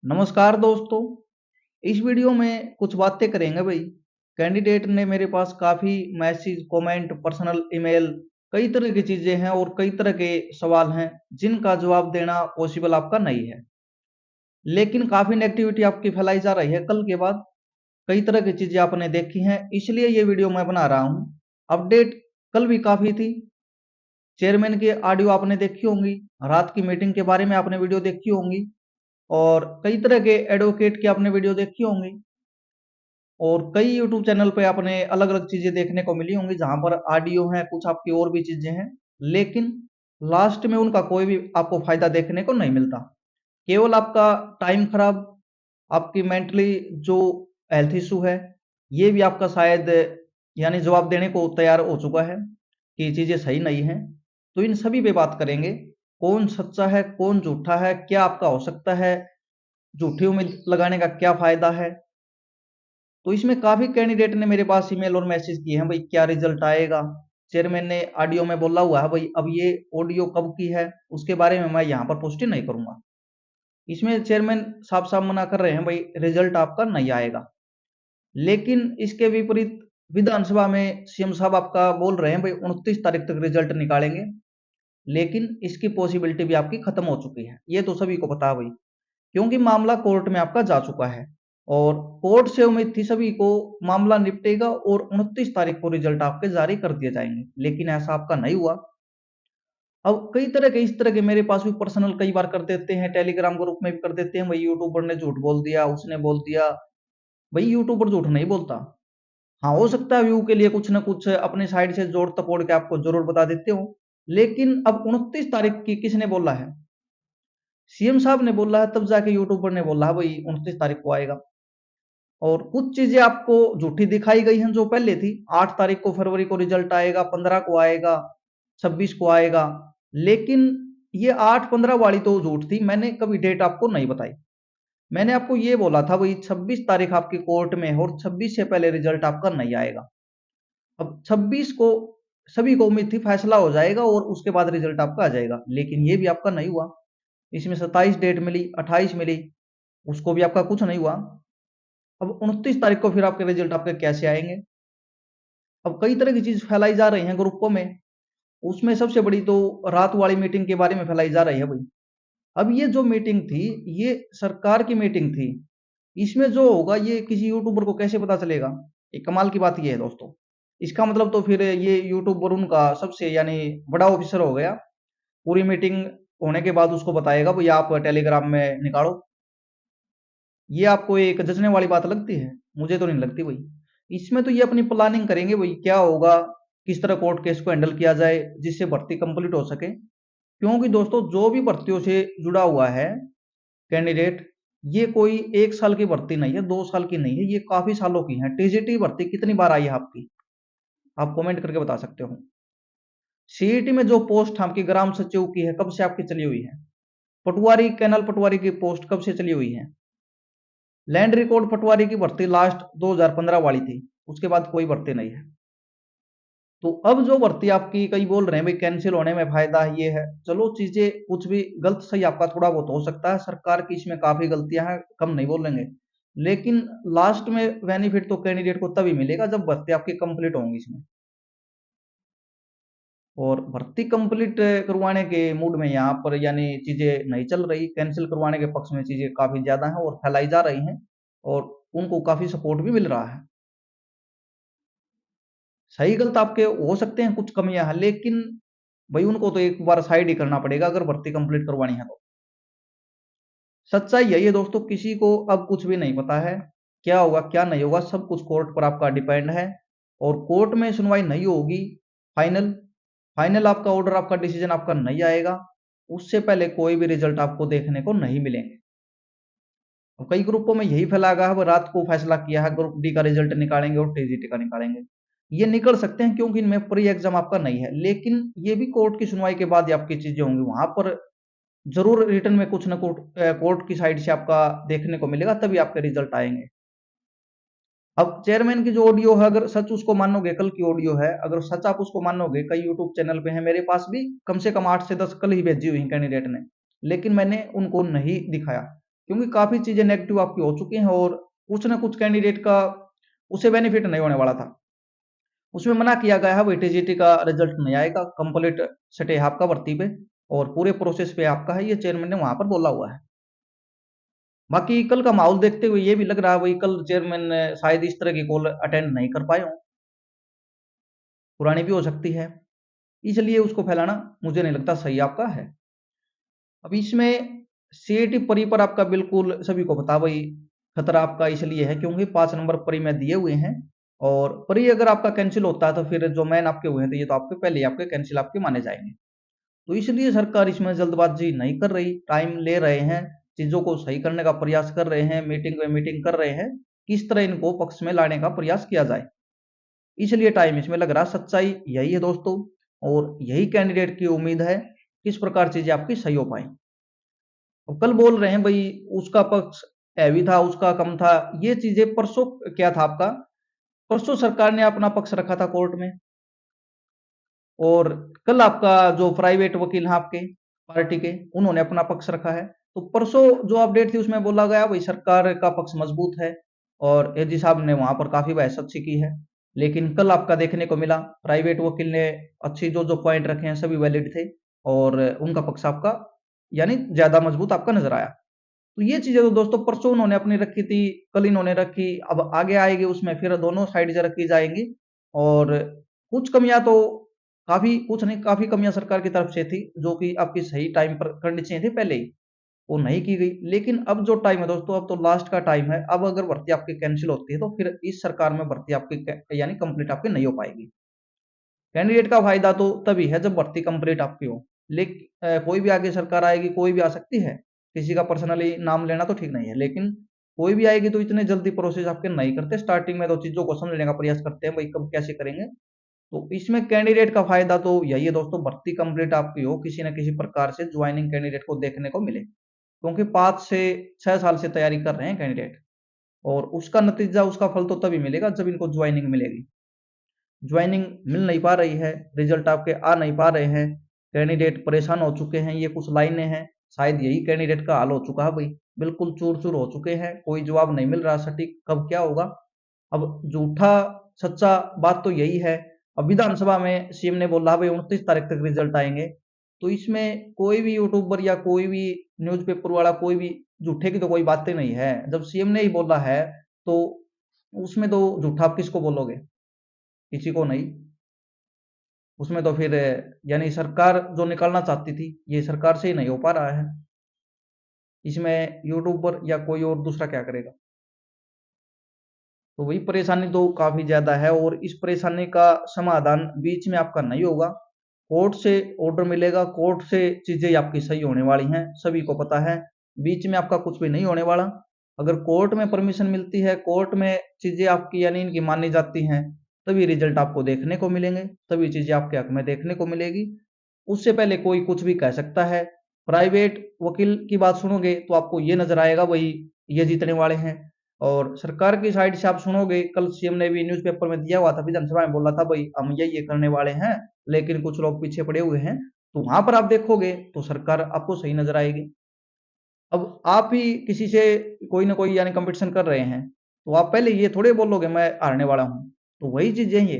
नमस्कार दोस्तों। इस वीडियो में कुछ बातें करेंगे भाई। कैंडिडेट ने मेरे पास काफ़ी मैसेज, कमेंट, पर्सनल ईमेल, कई तरह की चीज़ें हैं और कई तरह के सवाल हैं जिनका जवाब देना पॉसिबल आपका नहीं है। लेकिन काफ़ी नेगेटिविटी आपकी फैलाई जा रही है कल के बाद। कई तरह की चीज़ें आपने देखी हैं, इसलिए ये वीडियो मैं बना रहा हूँ। अपडेट कल भी काफ़ी थी। चेयरमैन की ऑडियो आपने देखी होंगी, रात की मीटिंग के बारे में आपने वीडियो देखी होंगी और कई तरह के एडवोकेट की आपने वीडियो देखी होंगी और कई यूट्यूब चैनल पे आपने अलग अलग चीजें देखने को मिली होंगी जहां पर ऑडियो है, कुछ आपकी और भी चीजें हैं। लेकिन लास्ट में उनका कोई भी आपको फायदा देखने को नहीं मिलता। केवल आपका टाइम खराब, आपकी मेंटली जो हेल्थ इशू है, ये भी आपका शायद यानी जवाब देने को तैयार हो चुका है कि चीजें सही नहीं है। तो इन सभी पे बात करेंगे। कौन सच्चा है, कौन झूठा है, क्या आपका हो सकता है, झूठी उम्मीद लगाने का क्या फायदा है। तो इसमें काफी कैंडिडेट ने मेरे पास ईमेल और मैसेज किए हैं, भाई क्या रिजल्ट आएगा। चेयरमैन ने ऑडियो में बोला हुआ है, भाई अब ये ऑडियो कब की है उसके बारे में मैं यहाँ पर पुष्टि नहीं करूंगा। इसमें चेयरमैन साफ साफ मना कर रहे हैं, भाई रिजल्ट आपका नहीं आएगा। लेकिन इसके विपरीत विधानसभा में सीएम साहब आपका बोल रहे हैं, भाई 29 तारीख तक रिजल्ट निकालेंगे। लेकिन इसकी पॉसिबिलिटी भी आपकी खत्म हो चुकी है, ये तो सभी को पता है भाई, क्योंकि मामला कोर्ट में आपका जा चुका है। और कोर्ट से उम्मीद थी सभी को मामला निपटेगा और 29 तारीख को रिजल्ट आपके जारी कर दिए जाएंगे, लेकिन ऐसा आपका नहीं हुआ। अब कई तरह के इस तरह के मेरे पास भी पर्सनल कई बार कर देते हैं, टेलीग्राम ग्रुप में भी कर देते हैं, भाई यूट्यूबर ने झूठ बोल दिया, उसने बोल दिया। भाई यूट्यूबर झूठ नहीं बोलता। हाँ, हो सकता है व्यू के लिए कुछ ना कुछ अपनी साइड से जोड़ तपोड़ के आपको जरूर बता देते हो। लेकिन अब 29 तारीख की किसने बोला है? सीएम साहब ने बोला है, तब जाके यूट्यूबर ने बोला है भाई 29 तारीख को आएगा। और कुछ चीजें आपको झूठी दिखाई गई हैं जो पहले थी। 8 तारीख को फरवरी को रिजल्ट आएगा, 15 को आएगा, 26 को आएगा। लेकिन ये 8-15 वाली तो झूठ थी, मैंने कभी डेट आपको नहीं बताई। मैंने आपको ये बोला था भाई 26 तारीख आपकी कोर्ट में है और 26 से पहले रिजल्ट आपका नहीं आएगा। अब 26 को सभी को उम्मीद थी फैसला हो जाएगा और उसके बाद रिजल्ट आपका आ जाएगा, लेकिन ये भी आपका नहीं हुआ। इसमें 27 डेट मिली, 28 मिली, उसको भी आपका कुछ नहीं हुआ। अब 29 तारीख को फिर आपके रिजल्ट आपके कैसे आएंगे? अब कई तरह की चीज फैलाई जा रही हैं ग्रुपों में। उसमें सबसे बड़ी तो रात वाली मीटिंग के बारे में फैलाई जा रही है भाई। अब ये जो मीटिंग थी, ये सरकार की मीटिंग थी। इसमें जो होगा ये किसी यूट्यूबर को कैसे पता चलेगा? एक कमाल की बात ये है दोस्तों। इसका मतलब तो फिर ये यूट्यूबर उनका सबसे यानी बड़ा ऑफिसर हो गया। पूरी मीटिंग होने के बाद उसको बताएगा भाई आप टेलीग्राम में निकालो। ये आपको एक जचने वाली बात लगती है? मुझे तो नहीं लगती भाई। इसमें तो ये अपनी प्लानिंग करेंगे भाई, क्या होगा, किस तरह कोर्ट केस को हैंडल किया जाए जिससे भर्ती कंप्लीट हो सके। क्योंकि दोस्तों जो भी भर्तियों से जुड़ा हुआ है कैंडिडेट, ये कोई 1 साल की भर्ती नहीं है, 2 साल की नहीं है, ये काफी सालों की है। टीजीटी भर्ती कितनी बार आई है आपकी? आप कमेंट करके बता सकते हो। सीईटी में जो पोस्ट आपकी ग्राम सचिव की है, कब से आपकी चली हुई है? पटवारी, कैनल पटवारी की पोस्ट कब से चली हुई है? लैंड रिकॉर्ड पटवारी की भर्ती लास्ट 2015 वाली थी, उसके बाद कोई भर्ती नहीं है। तो अब जो भर्ती आपकी कई बोल रहे हैं भाई कैंसिल होने में फायदा है, ये है। चलो चीजें कुछ भी गलत सही आपका थोड़ा बहुत हो सकता है, सरकार की इसमें काफी गलतियां हैं, कम नहीं बोलेंगे। लेकिन लास्ट में बेनिफिट तो कैंडिडेट को तभी मिलेगा जब भर्ती आपकी कंप्लीट होंगी इसमें। और भर्ती कंप्लीट करवाने के मूड में यहाँ पर यानी चीजें नहीं चल रही, कैंसिल करवाने के पक्ष में चीजें काफी ज्यादा हैं और फैलाई जा रही हैं और उनको काफी सपोर्ट भी मिल रहा है। सही गलत आपके हो सकते हैं कुछ कमियां हैं, लेकिन भाई उनको तो एक बार साइड ही करना पड़ेगा अगर भर्ती कंप्लीट करवानी है तो। सच्चाई यही है दोस्तों, किसी को अब कुछ भी नहीं पता है क्या होगा क्या नहीं होगा, सब कुछ कोर्ट पर आपका डिपेंड है। और कोर्ट में सुनवाई नहीं होगी, फाइनल फाइनल आपका ऑर्डर, आपका डिसीजन आपका नहीं आएगा, उससे पहले कोई भी रिजल्ट आपको देखने को नहीं मिलेंगे। अब कई ग्रुपों में यही फैला गया है, रात को फैसला किया है, ग्रुप डी का रिजल्ट निकालेंगे और टीजीटी का निकालेंगे। ये निकल सकते हैं क्योंकि इनमें प्री एग्जाम आपका नहीं है, लेकिन ये भी कोर्ट की सुनवाई के बाद ही आपकी चीजें होंगी। वहां पर जरूर रिटर्न में कुछ ना कुछ कोर्ट की साइड से आपका देखने को मिलेगा, तभी आपके रिजल्ट आएंगे। अब चेयरमैन की जो ऑडियो है, अगर सच उसको मानोगे, कल की ऑडियो है, अगर सच आप उसको मानोगे, कई यूट्यूब चैनल पे है, मेरे पास भी कम से कम 8 से 10 कल ही भेजी हुई कैंडिडेट ने, लेकिन मैंने उनको नहीं दिखाया। क्योंकि काफ़ी चीज़ें नेगेटिव आपकी हो चुकी हैं और कुछ ना कुछ कैंडिडेट का उसे बेनिफिट नहीं होने वाला था। उसमें मना किया गया है भाई टीजीटी का रिजल्ट नहीं आएगा, कंप्लीट स्टे है आपका भर्ती पे और पूरे प्रोसेस पे आपका है, ये चेयरमैन ने वहां पर बोला हुआ है। बाकी कल का माहौल देखते हुए ये भी लग रहा है भाई कल चेयरमैन शायद इस तरह की कॉल अटेंड नहीं कर पाए हों, पुरानी भी हो सकती है, इसलिए उसको फैलाना मुझे नहीं लगता सही आपका है। अब इसमें सीईटी परी पर आपका बिल्कुल सभी को पता भाई खतरा आपका इसलिए है क्योंकि 5 नंबर परी में दिए हुए हैं और परी अगर आपका कैंसिल होता है तो फिर जो मैन आपके हुए हैं तो ये तो आपके पहले ही आपके कैंसिल आपके माने जाएंगे। तो इसलिए सरकार इसमें जल्दबाजी नहीं कर रही, टाइम ले रहे हैं, चीजों को सही करने का प्रयास कर रहे हैं, मीटिंग पे मीटिंग कर रहे हैं, किस तरह इनको पक्ष में लाने का प्रयास किया जाए, इसलिए टाइम इसमें लग रहा। सच्चाई यही है दोस्तों और यही कैंडिडेट की उम्मीद है किस प्रकार चीजें आपकी सही हो पाए। और कल बोल रहे हैं भाई उसका पक्ष हैवी था उसका कम था, ये चीजें परसों क्या था आपका, परसों सरकार ने अपना पक्ष रखा था कोर्ट में और कल आपका जो प्राइवेट वकील हैं आपके पार्टी के उन्होंने अपना पक्ष रखा है। तो परसों जो अपडेट थी उसमें बोला गया भाई सरकार का पक्ष मजबूत है और एजी साहब ने वहां पर काफी बहस अच्छी की है, लेकिन कल आपका देखने को मिला प्राइवेट वकील ने अच्छी जो जो पॉइंट रखे हैं सभी वैलिड थे और उनका पक्ष आपका यानी ज्यादा मजबूत आपका नजर आया। तो ये चीजें तो दोस्तों परसों उन्होंने अपनी रखी थी, कल इन्होंने रखी, अब आगे आएगी उसमें फिर दोनों साइड से रखी जाएंगी और कुछ कमियां तो काफी कुछ नहीं काफी कमियां सरकार की तरफ से थी जो कि आपकी सही टाइम पर करनी चाहिए थी पहले ही, वो नहीं की गई। लेकिन अब जो टाइम है दोस्तों अब तो लास्ट का टाइम है, अब अगर भर्ती आपकी कैंसिल होती है तो फिर इस सरकार में भर्ती आपकी यानी कंप्लीट आपकी नहीं हो पाएगी। कैंडिडेट का फायदा तो तभी है जब भर्ती कंप्लीट आपकी हो, लेकिन कोई भी आगे सरकार आएगी कोई भी आ सकती है, किसी का पर्सनली नाम लेना तो ठीक नहीं है, लेकिन कोई भी आएगी तो इतने जल्दी प्रोसेस आपके नहीं करते, स्टार्टिंग में तो चीजों को समझने का प्रयास करते हैं भाई कब कैसे करेंगे। तो इसमें कैंडिडेट का फायदा तो यही है दोस्तों भर्ती कंप्लीट आपकी हो, किसी न किसी प्रकार से ज्वाइनिंग कैंडिडेट को देखने को मिले, क्योंकि 5 से 6 साल से तैयारी कर रहे हैं कैंडिडेट और उसका नतीजा उसका फल तो तभी मिलेगा जब इनको ज्वाइनिंग मिलेगी। ज्वाइनिंग मिल नहीं पा रही है, रिजल्ट आपके आ नहीं पा रहे हैं, कैंडिडेट परेशान हो चुके हैं, ये कुछ लाइनें हैं, शायद यही कैंडिडेट का हाल हो चुका है भाई, बिल्कुल चूर चूर हो चुके हैं, कोई जवाब नहीं मिल रहा सटीक कब क्या होगा। अब झूठा सच्चा बात तो यही है, अब विधानसभा में सीएम ने बोला भाई 29 तारीख तक रिजल्ट आएंगे, तो इसमें कोई भी यूट्यूबर या कोई भी न्यूज़पेपर वाला कोई भी झूठे की तो कोई बातें नहीं है, जब सीएम ने ही बोला है तो उसमें तो झूठा आप किसको बोलोगे, किसी को नहीं। उसमें तो फिर यानी सरकार जो निकालना चाहती थी ये सरकार से ही नहीं हो पा रहा है, इसमें यूट्यूबर या कोई और दूसरा क्या करेगा। तो वही परेशानी तो काफी ज्यादा है और इस परेशानी का समाधान बीच में आपका नहीं होगा, कोर्ट से ऑर्डर मिलेगा, कोर्ट से चीजें आपकी सही होने वाली हैं, सभी को पता है, बीच में आपका कुछ भी नहीं होने वाला। अगर कोर्ट में परमिशन मिलती है, कोर्ट में चीजें आपकी यानी इनकी मानी जाती हैं, तभी रिजल्ट आपको देखने को मिलेंगे, तभी चीजें आपके हक में देखने को मिलेगी, उससे पहले कोई कुछ भी कह सकता है। प्राइवेट वकील की बात सुनोगे तो आपको ये नजर आएगा वही ये जीतने वाले हैं, और सरकार की साइड से आप सुनोगे कल सीएम ने भी न्यूज़पेपर में दिया हुआ था, विधानसभा में बोला था भाई हम ये करने वाले हैं, लेकिन कुछ लोग पीछे पड़े हुए हैं, तो वहां पर आप देखोगे तो सरकार आपको सही नजर आएगी। अब आप ही किसी से कोई ना कोई यानी कंपटीशन कर रहे हैं तो आप पहले ये थोड़े बोलोगे मैं हारने वाला हूँ, तो वही चीजें ये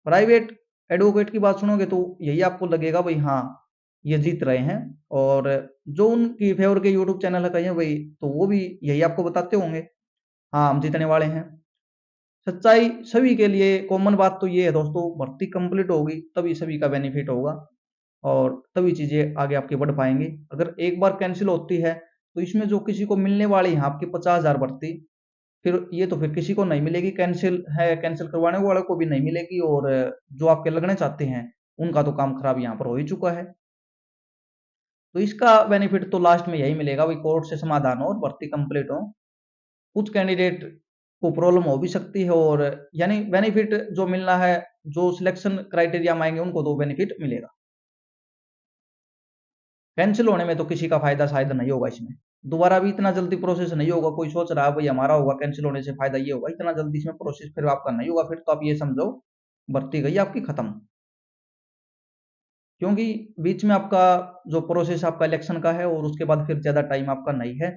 प्राइवेट एडवोकेट की बात सुनोगे तो यही आपको लगेगा भाई हाँ ये जीत रहे हैं, और जो उनकी फेवर के यूट्यूब चैनल है कहीं भाई तो वो भी यही आपको बताते होंगे हाँ हम जीतने वाले हैं। सच्चाई सभी के लिए कॉमन बात तो ये है दोस्तों, भर्ती कंप्लीट होगी तभी सभी का बेनिफिट होगा और तभी चीजें आगे आपकी बढ़ पाएंगी। अगर एक बार कैंसिल होती है तो इसमें जो किसी को मिलने वाली है आपकी 50,000 भर्ती, फिर ये तो फिर किसी को नहीं मिलेगी, कैंसिल है कैंसिल करवाने वाले को भी नहीं मिलेगी, और जो आपके लगने चाहते हैं उनका तो काम खराब यहाँ पर हो ही चुका है। तो इसका बेनिफिट तो लास्ट में यही मिलेगा भाई कोर्ट से समाधान हो और भर्ती कंप्लीट हो। कुछ कैंडिडेट को प्रॉब्लम हो भी सकती है और यानी बेनिफिट जो मिलना है, जो सिलेक्शन क्राइटेरिया में आएंगे उनको तो बेनिफिट मिलेगा। कैंसिल होने में तो किसी का फायदा शायद नहीं होगा, इसमें दोबारा भी इतना जल्दी प्रोसेस नहीं होगा, कोई सोच रहा है भाई हमारा होगा कैंसिल होने से फायदा ये होगा, इतना जल्दी इसमें प्रोसेस फिर आपका नहीं होगा, फिर तो आप ये समझो भर्ती गई आपकी खत्म, क्योंकि बीच में आपका जो प्रोसेस आपका इलेक्शन का है और उसके बाद फिर ज्यादा टाइम आपका नहीं है।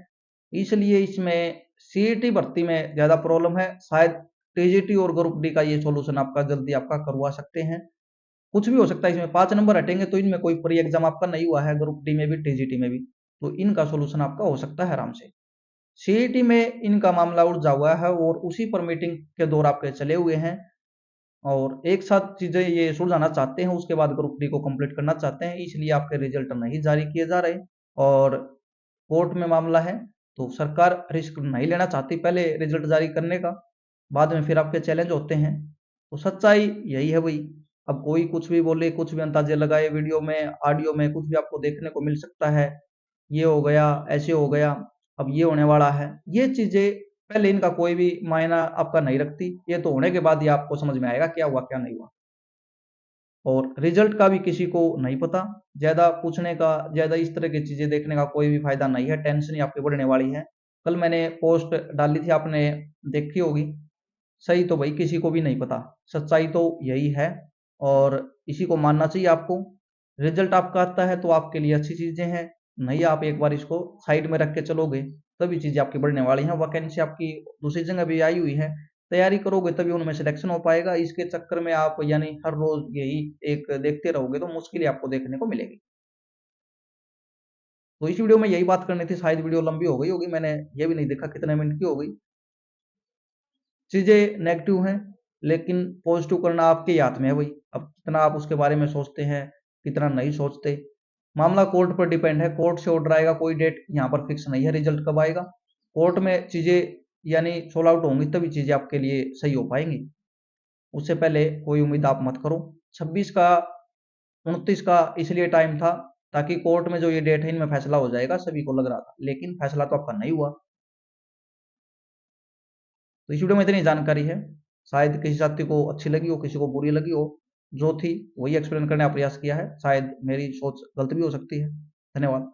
इसलिए इसमें सीईटी भर्ती में ज़्यादा प्रॉब्लम है। शायद टीजीटी और ग्रुप डी का ये सॉल्यूशन आपका जल्दी आपका करवा सकते हैं। कुछ भी हो सकता है इसमें, 5 नंबर हटेंगे तो इनमें कोई प्री एग्जाम आपका नहीं हुआ है, ग्रुप डी में भी टीजीटी में भी, तो इनका सॉल्यूशन आपका हो सकता है आराम से। सीईटी में इनका मामला उलझा हुआ है और उसी पर मीटिंग के दौर आपके चले हुए हैं और एक साथ चीजें ये सुलझाना चाहते हैं, उसके बाद ग्रुप डी को कंप्लीट करना चाहते हैं, इसलिए आपके रिजल्ट नहीं जारी किए जा रहे। और कोर्ट में मामला है तो सरकार रिस्क नहीं लेना चाहती पहले रिजल्ट जारी करने का, बाद में फिर आपके चैलेंज होते हैं। तो सच्चाई यही है भाई। अब कोई कुछ भी बोले, कुछ भी अंदाजे लगाए, वीडियो में ऑडियो में कुछ भी आपको देखने को मिल सकता है, ये हो गया, ऐसे हो गया, अब ये होने वाला है, ये चीजें पहले इनका कोई भी मायना आपका नहीं रखती, ये तो होने के बाद ही आपको समझ में आएगा क्या हुआ क्या नहीं हुआ। और रिजल्ट का भी किसी को नहीं पता, ज्यादा पूछने का, ज्यादा इस तरह की चीजें देखने का कोई भी फायदा नहीं है, टेंशन ही आपकी बढ़ने वाली है। कल मैंने पोस्ट डाली थी, आपने देखी होगी। सही तो भाई किसी को भी नहीं पता, सच्चाई तो यही है और इसी को मानना चाहिए आपको। रिजल्ट आपका आता है तो आपके लिए अच्छी चीजें हैं, नहीं आप एक बार इसको साइड में रख के चलोगे तभी चीजें आपकी बढ़ने वाली हैं। वैकेंसी आपकी दूसरी जगह भी आई हुई है, तैयारी करोगे तभी उनमें सिलेक्शन हो पाएगा। इसके चक्कर में आप यानी हर रोज यही एक देखते रहोगे तो मुश्किल ही आपको देखने को मिलेगी। तो इस वीडियो में यही बात करनी थी, शायद वीडियो लंबी हो गई होगी, मैंने ये भी नहीं देखा कितने मिनट की हो गई। चीजें नेगेटिव हैं लेकिन पॉजिटिव करना आपके ही हाथ में है भाई। अब कितना आप उसके बारे में सोचते हैं, कितना नहीं सोचते, मामला कोर्ट पर डिपेंड है। कोर्ट से ऑर्डर आएगा, कोई डेट यहाँ पर फिक्स नहीं है रिजल्ट कब आएगा। कोर्ट में चीजें यानी सोल्व आउट होंगी तभी चीजें आपके लिए सही हो पाएंगी, उससे पहले कोई उम्मीद आप मत करो। 26 का 29 का इसलिए टाइम था ताकि कोर्ट में जो ये डेट है इनमें फैसला हो जाएगा, सभी को लग रहा था, लेकिन फैसला तो आपका नहीं हुआ। तो इस वीडियो में इतनी जानकारी है, शायद किसी साथी को अच्छी लगी हो, किसी को बुरी लगी हो। जो थी वही एक्सप्लेन करने का प्रयास किया है, शायद मेरी सोच गलत भी हो सकती है। धन्यवाद।